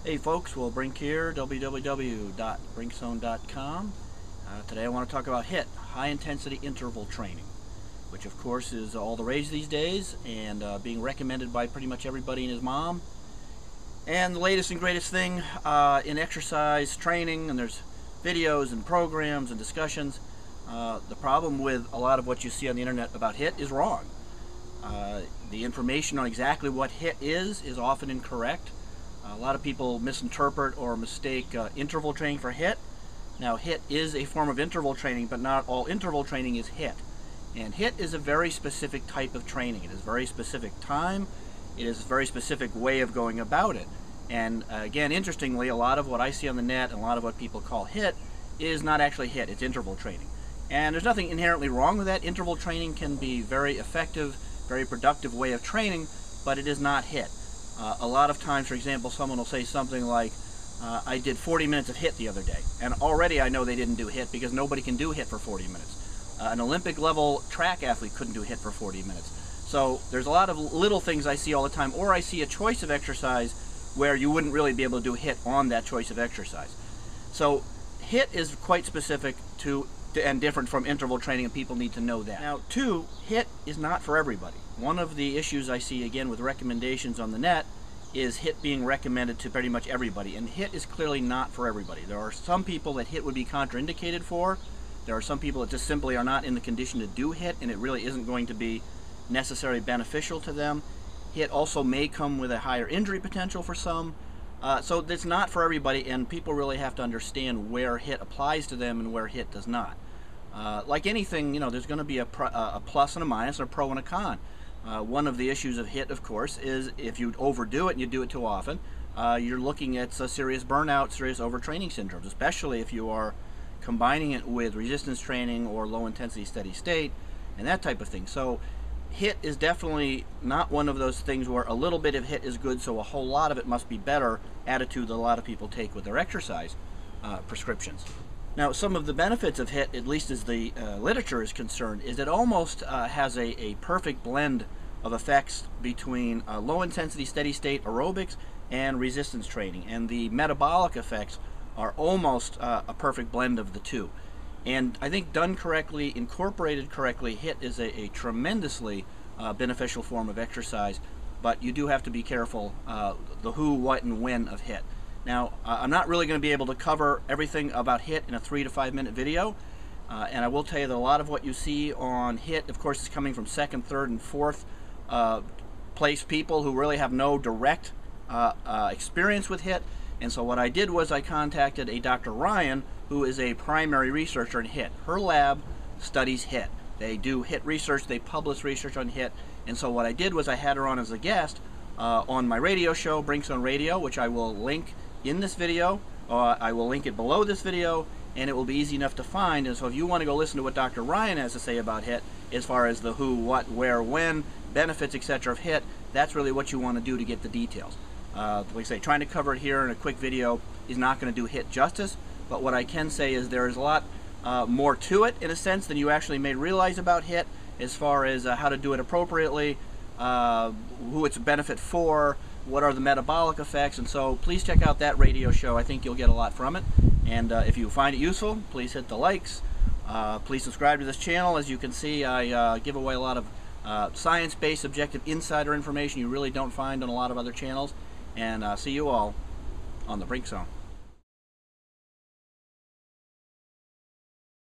Hey folks, Will Brink here, www.brinkzone.com. Today I want to talk about HIIT, High Intensity Interval Training, which of course is all the rage these days and being recommended by pretty much everybody and his mom. And the latest and greatest thing in exercise training, and there's videos and programs and discussions. The problem with a lot of what you see on the internet about HIIT is wrong. The information on exactly what HIIT is often incorrect. A lot of people misinterpret or mistake interval training for HIIT. Now HIIT is a form of interval training, but not all interval training is HIIT. And HIIT is a very specific type of training. It is very specific time. It is a very specific way of going about it. And again, interestingly, a lot of what I see on the net and a lot of what people call HIIT is not actually HIIT, it's interval training. And there's nothing inherently wrong with that. Interval training can be very effective, very productive way of training, but it is not HIIT. A lot of times, for example, someone will say something like, I did 40 minutes of HIIT the other day. And already I know they didn't do HIIT because nobody can do HIIT for 40 minutes. An Olympic level track athlete couldn't do HIIT for 40 minutes. So there's a lot of little things I see all the time, or I see a choice of exercise where you wouldn't really be able to do HIIT on that choice of exercise. So HIIT is quite specific to and different from interval training, and people need to know that. Now, two, HIIT is not for everybody. One of the issues I see, again, with recommendations on the net is HIIT being recommended to pretty much everybody, and HIIT is clearly not for everybody. There are some people that HIIT would be contraindicated for. There are some people that just simply are not in the condition to do HIIT, and it really isn't going to be necessarily beneficial to them. HIIT also may come with a higher injury potential for some. So it's not for everybody, and people really have to understand where HIIT applies to them and where HIIT does not. Like anything, there's going to be a plus and a minus, or a pro and a con. One of the issues of HIIT, of course, is if you overdo it and you do it too often, you're looking at serious burnout, serious overtraining syndromes, especially if you are combining it with resistance training or low intensity steady state and that type of thing. So HIIT is definitely not one of those things where a little bit of HIIT is good, so a whole lot of it must be better attitude that a lot of people take with their exercise prescriptions. Now, some of the benefits of HIIT, at least as the literature is concerned, is it almost has a perfect blend of effects between low intensity steady state aerobics and resistance training, and the metabolic effects are almost a perfect blend of the two. And I think done correctly, incorporated correctly, HIIT is a tremendously beneficial form of exercise, but you do have to be careful the who, what, and when of HIIT. Now, I'm not really going to be able to cover everything about HIIT in a 3 to 5 minute video, and I will tell you that a lot of what you see on HIIT, of course, is coming from second, third, and fourth place people who really have no direct experience with HIIT. And so what I did was I contacted a Dr. Ryan, who is a primary researcher in HIIT. Her lab studies HIIT. They do HIIT research, they publish research on HIIT, and so what I did was I had her on as a guest on my radio show, Brink Zone Radio, which I will link in this video. I will link it below this video, and it will be easy enough to find. And so if you want to go listen to what Dr. Ryan has to say about HIIT, as far as the who, what, where, when, benefits, etc. of HIIT, that's really what you want to do to get the details. Like I say, trying to cover it here in a quick video is not going to do HIIT justice, but what I can say is there is a lot more to it, in a sense, than you actually may realize about HIIT, as far as how to do it appropriately, who it's a benefit for, what are the metabolic effects, and so please check out that radio show. I think you'll get a lot from it, and if you find it useful, please hit the likes. Please subscribe to this channel. As you can see, I give away a lot of science-based, objective insider information you really don't find on a lot of other channels, and see you all on the Brink Zone.